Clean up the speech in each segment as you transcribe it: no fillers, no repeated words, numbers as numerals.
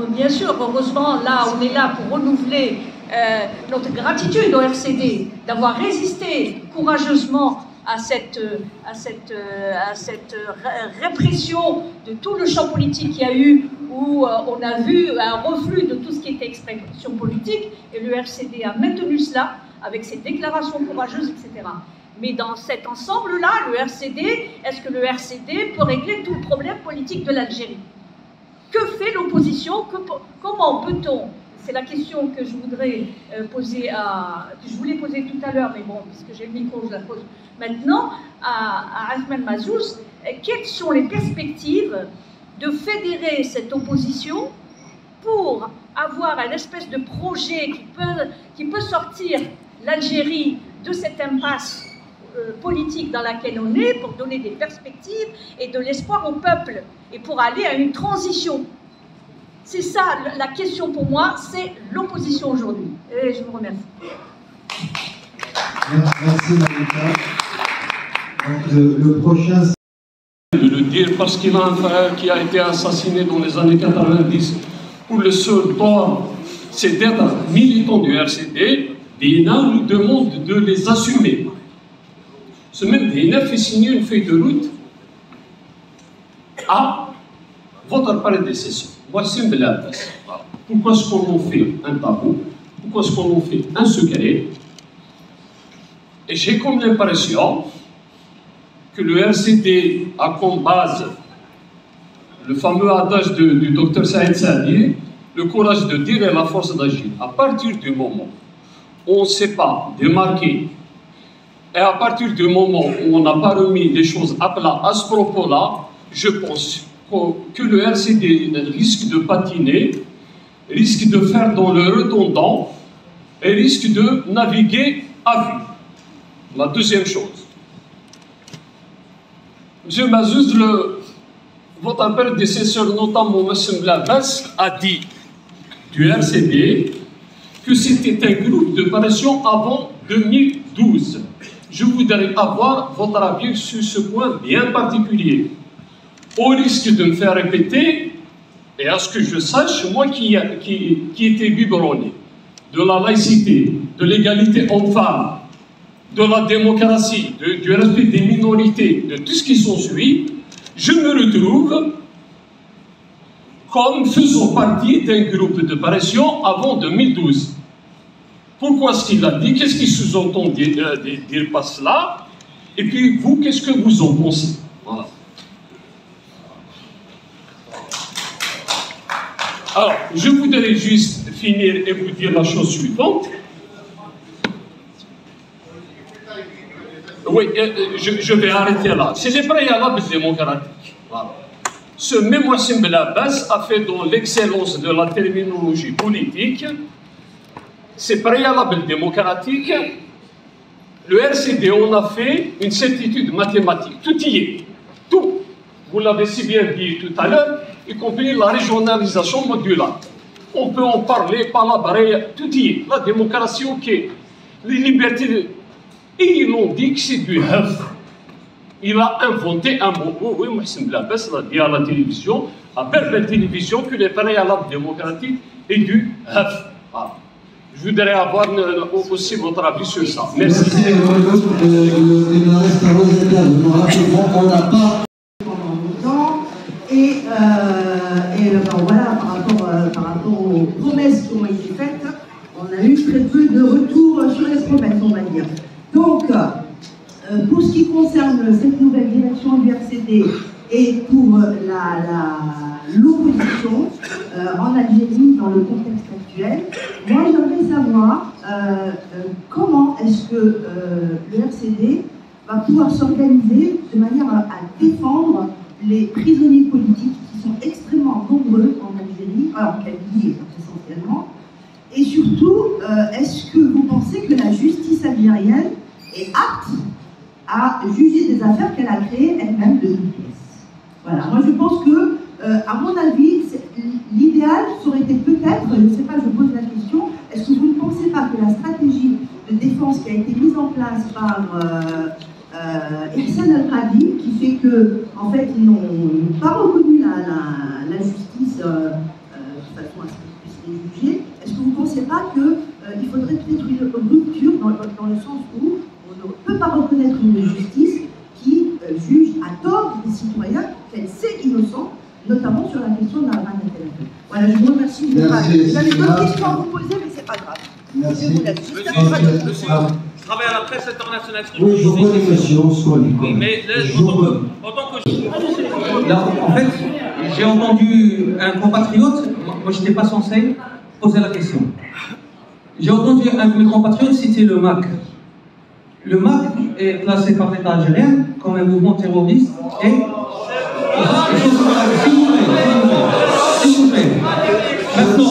Bien sûr, heureusement, là, on est là pour renouveler notre gratitude au RCD d'avoir résisté courageusement à cette répression de tout le champ politique qu'il y a eu, où on a vu un reflux de tout ce qui était expression politique, et le RCD a maintenu cela avec ses déclarations courageuses, etc. Mais dans cet ensemble-là, le RCD, est-ce que le RCD peut régler tout le problème politique de l'Algérie? Que fait l'opposition? Comment peut-on? C'est la question que je voudrais poser que je voulais poser tout à l'heure, mais bon, puisque j'ai le micro, je la pose maintenant à Ahmed Mazouz. Quelles sont les perspectives de fédérer cette opposition pour avoir un espèce de projet qui peut sortir l'Algérie de cette impasse politique dans laquelle on est, pour donner des perspectives et de l'espoir au peuple, et pour aller à une transition? C'est ça la question pour moi, c'est l'opposition aujourd'hui. Et je vous remercie. Merci Malika. Donc le prochain... De le dire parce qu'il a un frère qui a été assassiné dans les années 90, où le seul tort, c'est d'être militant du RCD. Dina nous demande de les assumer. Ce même Dina fait signer une feuille de route à votre prédécesseur. Voici une blague. Pourquoi est-ce qu'on en fait un tabou? Pourquoi est-ce qu'on en fait un secret? Et j'ai comme l'impression que le RCD a comme base le fameux adage du docteur Saïd Saadi, le courage de dire et la force d'agir. À partir du moment où on ne s'est pas démarqué, et à partir du moment où on n'a pas remis des choses à plat à ce propos-là, je pense que le RCD risque de patiner, risque de faire dans le redondant et risque de naviguer à vue. La deuxième chose. M. Mazouz, votre prédécesseur, notamment M. Blabès, a dit du RCD que c'était un groupe de pression avant 2012. Je voudrais avoir votre avis sur ce point bien particulier. Au risque de me faire répéter, et à ce que je sache, moi qui était biberonné de la laïcité, de l'égalité homme-femme, de la démocratie, du respect des minorités, de tout ce qui s'ensuit, je me retrouve comme faisant partie d'un groupe de pression avant 2012. Pourquoi est-ce qu'il a dit? Qu'est-ce qu'il sous-entend dire par cela? Et puis vous, qu'est-ce que vous en pensez? Voilà. Alors, je voudrais juste finir et vous dire la chose suivante. Oui, je vais arrêter là. C'est les préalables démocratiques. Voilà. Ce même Wassim Blabès a fait dans l'excellence de la terminologie politique, ces préalables démocratiques, le RCD, on a fait une certitude mathématique. Tout y est. Tout. Vous l'avez si bien dit tout à l'heure, y compris la régionalisation modulaire. On peut en parler, palabrer, tout y est. La démocratie, ok. Les libertés. Et ils l'ont dit que c'est du hef. Il a inventé un mot. Oui, Mohsen Blabès l'a dit à la télévision, à Berbère Télévision, que les préalables démocratiques est du hef. Voilà. Je voudrais avoir aussi votre avis sur ça. Merci. Merci. Il reste à Rosetta. Nous rappelons qu'on n'a pas pendant longtemps. Et voilà, par rapport aux promesses qui ont été faites, on a eu très peu de retours sur les promesses, on va dire. Donc, pour ce qui concerne cette nouvelle direction du RCD et pour l'opposition en Algérie dans le contexte actuel, moi j'aimerais savoir comment est-ce que le RCD va pouvoir s'organiser de manière à défendre les prisonniers politiques qui sont extrêmement nombreux en Algérie, en Kabylie essentiellement, et surtout, est-ce que vous pensez que la justice algérienne est apte à juger des affaires qu'elle a créées elle-même de toutes pièces? Voilà, moi je pense que, à mon avis, l'idéal aurait été peut-être, je ne sais pas, je pose la question, est-ce que vous ne pensez pas que la stratégie de défense qui a été mise en place par Ihsan El-Radi, qui fait que, en fait, ils n'ont pas reconnu la justice de façon à ce qu'ils puissent les juger. Est-ce que vous ne pensez pas qu'il faudrait peut-être une rupture dans le sens où on ne peut pas reconnaître une justice qui juge à tort des citoyens qu'elle sait innocents, notamment sur la question de la radicalisation. Voilà, je vous remercie. J'avais d'autres questions à vous poser, mais c'est pas grave. Merci. Je vous laisse. Je travaille à la presse internationale. Oui, je connais monsieur, on soit Oui, mais en tant que... Là, en fait, j'ai entendu un compatriote, moi je n'étais pas censé poser la question. J'ai entendu un de mes compatriotes citer le MAC. Le MAC est classé par l'État algérien comme un mouvement terroriste et... S'il vous plaît. Maintenant,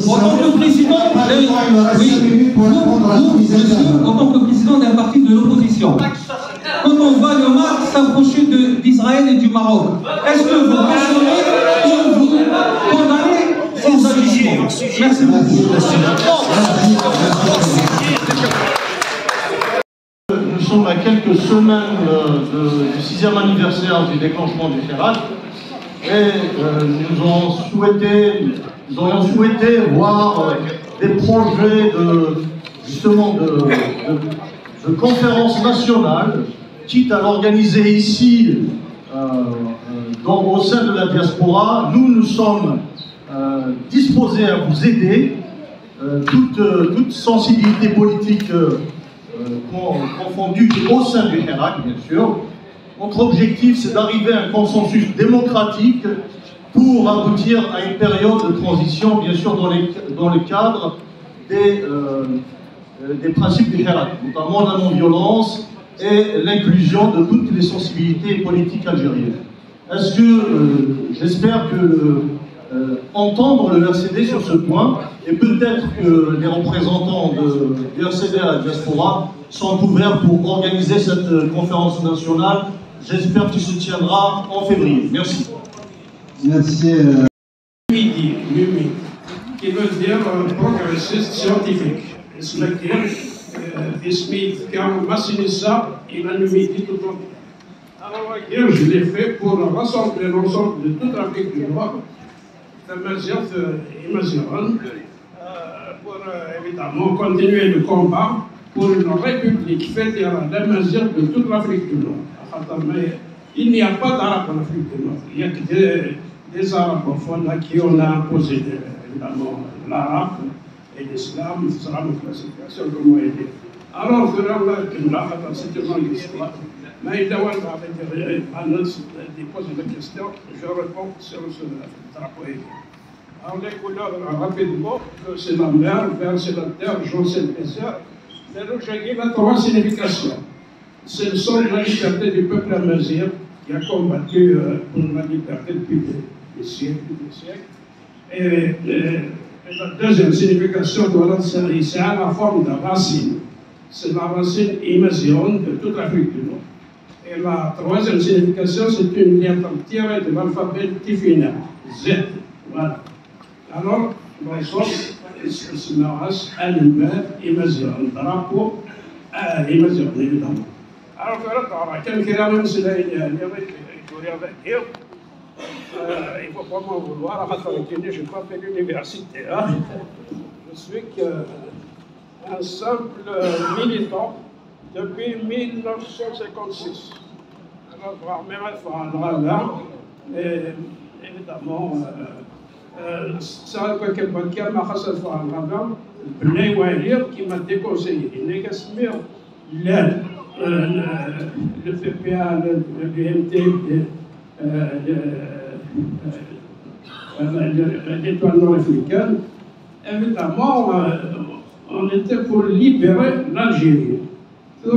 en tant que président, en tant que président d'un parti de l'opposition, quand on voit le MAC s'approcher d'Israël et du Maroc, est-ce que vous cautionnez ou vous condamnez ces agissements? Merci beaucoup. Nous sommes à quelques semaines du 6e anniversaire du déclenchement du Hirak et nous aurions souhaité voir des projets de conférences nationales, quitte à l'organiser ici au sein de la diaspora. Nous sommes disposés à vous aider, toute sensibilité politique confondue au sein du Hirak, bien sûr. Notre objectif, c'est d'arriver à un consensus démocratique pour aboutir à une période de transition, bien sûr, dans le cadre des principes du Hirak, notamment la non-violence et l'inclusion de toutes les sensibilités politiques algériennes. Est-ce que, j'espère que entendre le RCD sur ce point, et peut-être que les représentants du RCD à la diaspora sont ouverts pour organiser cette conférence nationale. J'espère qu'il se tiendra en février. Merci. Merci. Midi, qui veut dire progressiste scientifique. Ismi Kam Massinissa, il a le midi tout le temps. Alors, je l'ai fait pour rassembler l'ensemble de toute l'Afrique du Nord, Tamazight et Maziran, pour évidemment continuer le combat pour une république fédérale d'Amazight de toute l'Afrique du Nord. Il n'y a pas d'Arabes en Afrique du Nord. Il y a que des arabophones à qui on a imposé évidemment l'arabe et l'islam, l'islam de classification, comme on dit. Alors, c'est une longue histoire. Mais il doit poser la question, je réponds sur ce drapeau. Alors, les couleurs, rapidement, c'est la mer, vert, c'est la terre, jaune, c'est le désert. Mais le j'ai la trois significations. C'est le son de la liberté du peuple amazigh qui a combattu pour la liberté depuis des siècles. Et la deuxième signification de la c'est à la forme de racine. C'est la racine imazighienne de toute l'Afrique du Nord. Et la troisième signification, c'est une lettre tirée de l'alphabet tifina, Z. Voilà. Alors, c'est la race animale imazighienne, drapeau imazighienne, évidemment. Alors, كان كلام مثل il ne faut pas m'en vouloir, je n'ai pas fait l'université. Je suis un simple militant depuis 1956. Alors, évidemment, ça qui m'a déconseillé. Le PPA, le BMT, l'étoile nord-africaine, évidemment, on était pour libérer l'Algérie. Le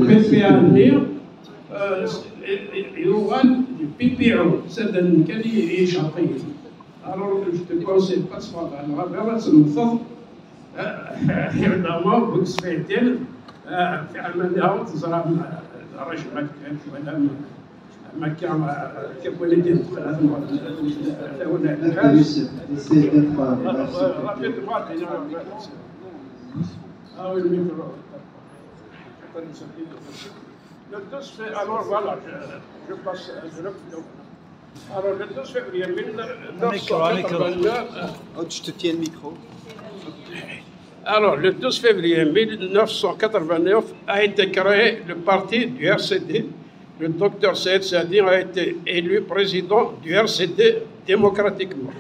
PPA venir, il y aura du PPO, c'est un quali échappé. Alors, je te conseille pas de se faire un rappel, c'est une faute. Évidemment, vous souhaitez. في عملها تزرع رجل مدام مكان كبوليتين ثلاث مرات alors voilà, je passe. Alors, le 12 février 1989... Je te tiens le micro. Alors, le 12 février 1989 a été créé le parti du RCD. Le docteur Saïd Saadi a été élu président du RCD démocratiquement.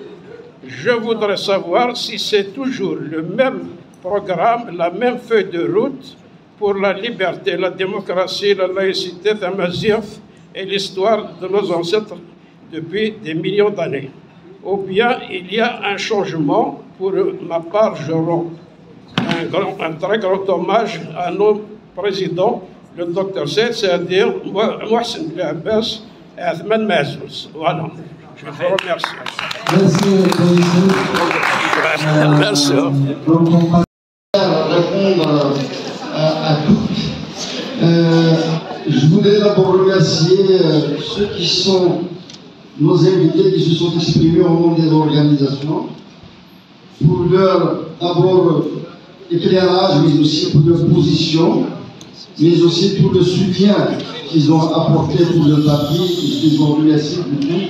Je voudrais savoir si c'est toujours le même programme, la même feuille de route pour la liberté, la démocratie, la laïcité, Tamaziaf et l'histoire de nos ancêtres depuis des millions d'années. Ou bien il y a un changement. Pour ma part, je rends un très grand hommage à nos présidents, le docteur Saïd, c'est-à-dire Mohsen Abbas et Athman Mazouz. Voilà. Je vous remercie. Merci. Merci. Répondre à toutes. Je voudrais d'abord remercier ceux qui sont nos invités qui se sont exprimés au nom des organisations pour leur d'abord éclairage, mais aussi pour leur position, mais aussi pour le soutien qu'ils ont apporté pour le parti, qu'ils ont remercié beaucoup.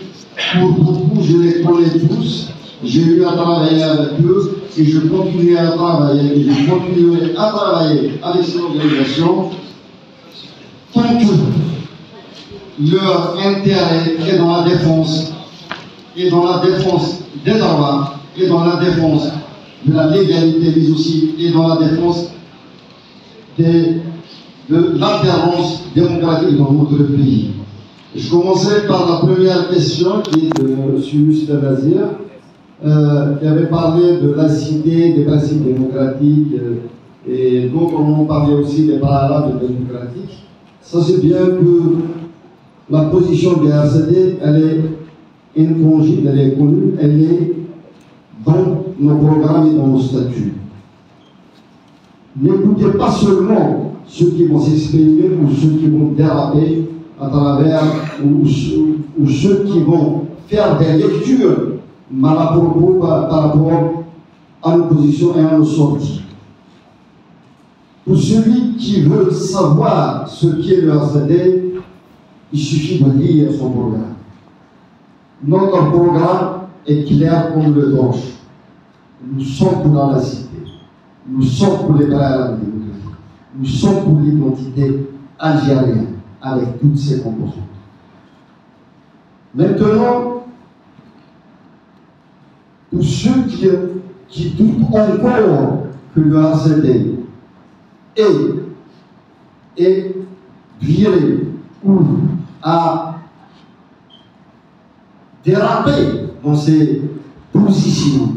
Pour beaucoup, je les connais tous. J'ai eu à travailler avec eux et je continuerai à travailler. Et je continuerai à travailler avec ces organisations tant que leur intérêt est dans la défense, et dans la défense des droits, et dans la défense de la légalité, mais aussi et dans la défense de l'alternance démocratique dans notre pays. Je commencerai par la première question qui est de M. Moustapha, qui avait parlé de laïcité, des principes démocratiques, et d'autres ont parlé aussi des préalables démocratiques. Ça, c'est bien que la position des RCD, elle est intangible, elle est connue, elle est dans nos programmes et dans nos statuts. N'écoutez pas seulement ceux qui vont s'exprimer ou ceux qui vont déraper à travers, ou ceux qui vont faire des lectures mal à propos par rapport à nos positions et à nos sorties. Pour celui qui veut savoir ce qu'est le RCD, il suffit de lire son programme. Notre programme est clair comme le blanche. Nous sommes pour la laïcité. Nous sommes pour les préalables démocratiques. Nous sommes pour l'identité algérienne, avec toutes ses composantes. Maintenant, pour ceux qui doutent encore que le RCD est viré ou a dérapé dans ses positions,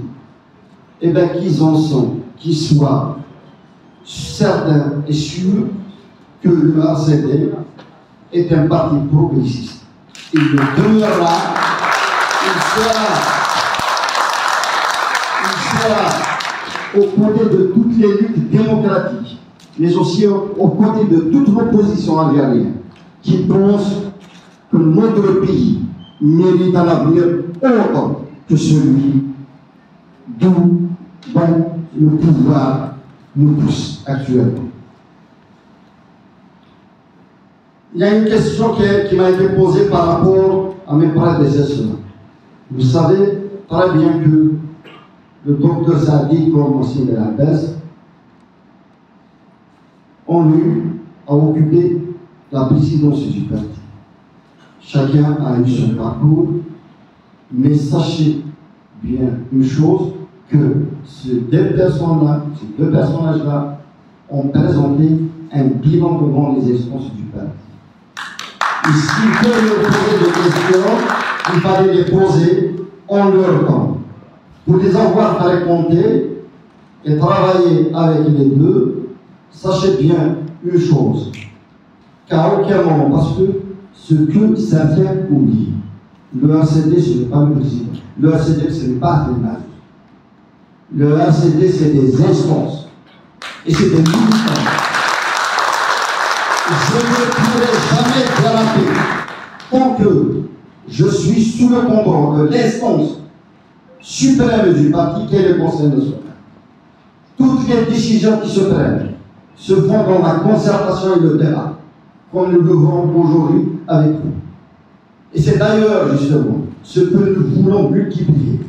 et bien qu'ils en sont, qu'ils soient certains et sûrs que le RCD est un parti progressiste. Il le demeurera, il sera aux côtés de toutes les luttes démocratiques, mais aussi aux côtés de toute l'opposition algérienne qui pense que notre pays mérite un avenir autre que celui dont le pouvoir nous pousse actuellement. Il y a une question qui m'a été posée par rapport à mes prédécesseurs. Vous savez très bien que le docteur Saadi, comme Mohsen Abbas, ont eu à occuper la présidence du parti. Chacun a eu son parcours, mais sachez bien une chose, que ces deux personnages-là ont présenté un bilan devant les instances du parti. Et s'il faut leur poser des questions, il fallait les poser en leur temps. Pour les avoir fréquentés et travailler avec les deux, sachez bien une chose, qu'à aucun moment, parce que ce que certains oublient, le RCD, ce n'est pas le président. Le RCD, ce n'est pas l'image. Le RCD, c'est des instances. Et c'est des militants. Je ne pourrai jamais déraper tant que je suis sous le contrôle de l'instance suprême du parti qui est le Conseil national. Toutes les décisions qui se prennent se font dans la concertation et le débat, comme nous le faisons aujourd'hui avec vous. Et c'est d'ailleurs, justement, ce que nous voulons multiplier.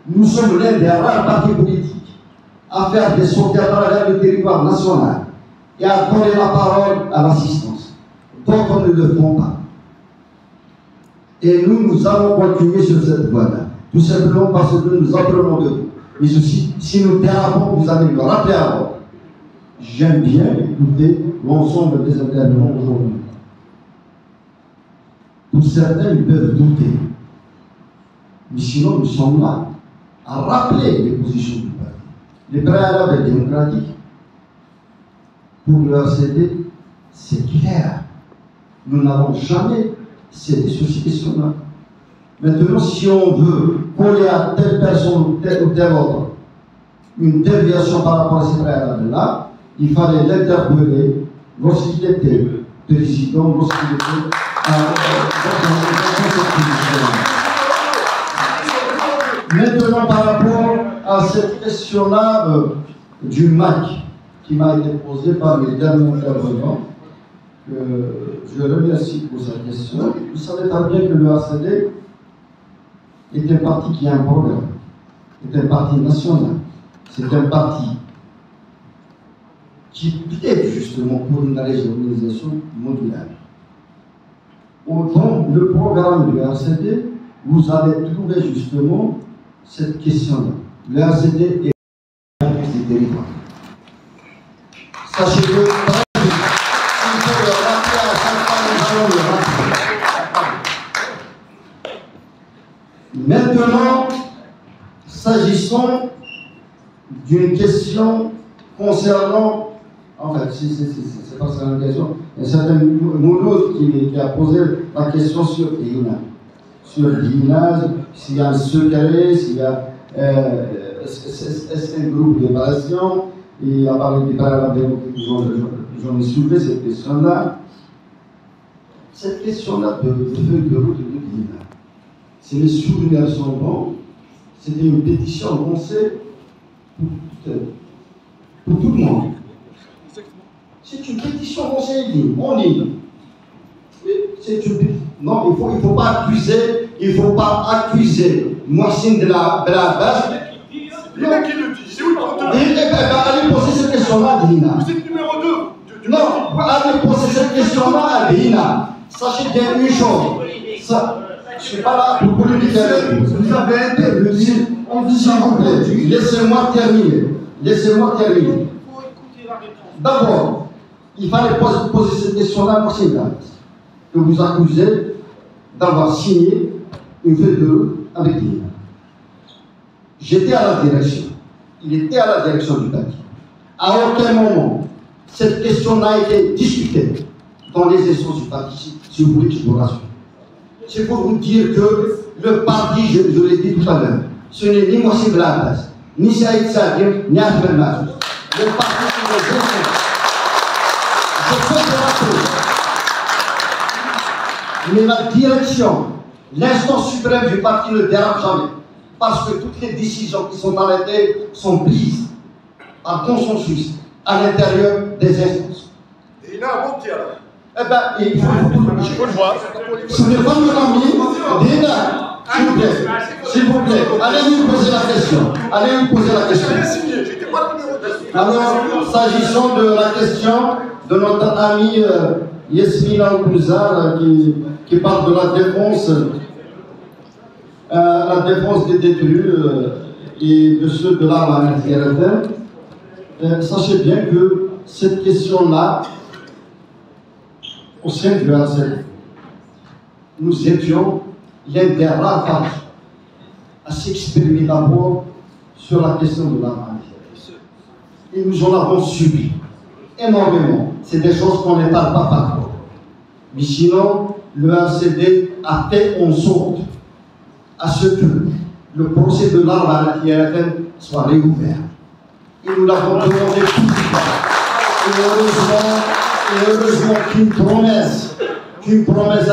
Nous sommes l'un des rares partis politiques à faire des sorties à travers le territoire national et à donner la parole à l'assistance. D'autres ne le font pas. Et nous allons continuer sur cette voie-là. Tout simplement parce que nous apprenons de vous. Mais aussi, si nous dérapons, vous allez me rappeler à l'ordre. J'aime bien écouter l'ensemble des intervenants aujourd'hui. Pour certains, ils peuvent douter. Mais sinon, nous sommes là à rappeler les positions du parti. Les préalables démocratiques, pour le RCD, c'est clair. Nous n'avons jamais cédé sur ces questions-là. Maintenant, si on veut coller à telle personne ou tel autre une déviation par rapport à ces préalables-là, il fallait l'interpeller lorsqu'il était président, lorsqu'il était Maintenant, par rapport à cette question-là du MAC qui m'a été posée par les derniers intervenants, je remercie pour cette question. Vous savez très bien que le RCD est un parti qui a un programme, est un parti national, c'est un parti qui plaide justement pour une régionalisation mondiale. Dans le programme du RCD, vous allez trouver justement cette question-là. Le RCD est un des territoires. Sachez que, il faut le rappeler à chaque fois, nous allons le rappeler. Maintenant, s'agissant d'une question concernant, en fait, c'est pas ça la question, il y a certains Mouloud qui a posé la question sur l'INA. Sur l'INA, s'il y a un secret, s'il y a est-ce un groupe de patients, il a parlé des préalables démocratiques, j'en ai soulevé cette question-là. Cette question-là de feuille de route de l'INA, si les souvenirs sont bons, c'était une pétition lancée pour tout le monde. C'est une pétition lancée en ligne. C'est une pétition. Non, il faut pas accuser, Mohsin de la base. L'INA qui le dit, c'est où le compteur? Allez poser cette question-là à l'INA. Vous êtes numéro 2. Non, allez poser cette question-là à l'INA. Sachez bien une chose. Je ne suis pas là pour polémiquer. Vous avez intervenu. S'il vous plaît, laissez-moi terminer. D'abord, il fallait poser cette question-là à Mohsin de la base, que vous accusez d'avoir signé une feuille de route avec l'INA. J'étais à la direction. Il était à la direction du parti. À aucun moment, cette question n'a été discutée dans les instances du parti, si vous voulez que je vous rassure. C'est pour vous dire que le parti, je l'ai dit tout à l'heure, ce n'est ni Mohsin de la base, ni Saïd Sadir, ni Ahmed Mazouz. Le parti, c'est les instances. Je peux vous rappeler. Mais la direction, l'instance suprême du parti ne dérape jamais. Parce que toutes les décisions qui sont arrêtées sont prises en consensus à l'intérieur des instances. Et il a un bon tir là. Eh bien, il faut le voir. Ce n'est pas mon ami, Dina, s'il vous plaît, allez nous poser la question. Alors, s'agissant de la question de notre ami Yasmina Oubouzar qui parle de la défense des détenus et de ceux de l'arme anti-RFM, sachez bien que cette question-là, au sein du RCD, nous étions l'un des rares partis à s'exprimer d'abord sur la question de l'arme anti-RFM. Et nous en avons subi énormément. C'est des choses qu'on ne parle pas partout. Mais sinon, le RCD a fait en sorte à ce que le procès de l'arme à l'IRFM soit réouvert. Et nous l'avons demandé tout de suite. Et heureusement qu'une promesse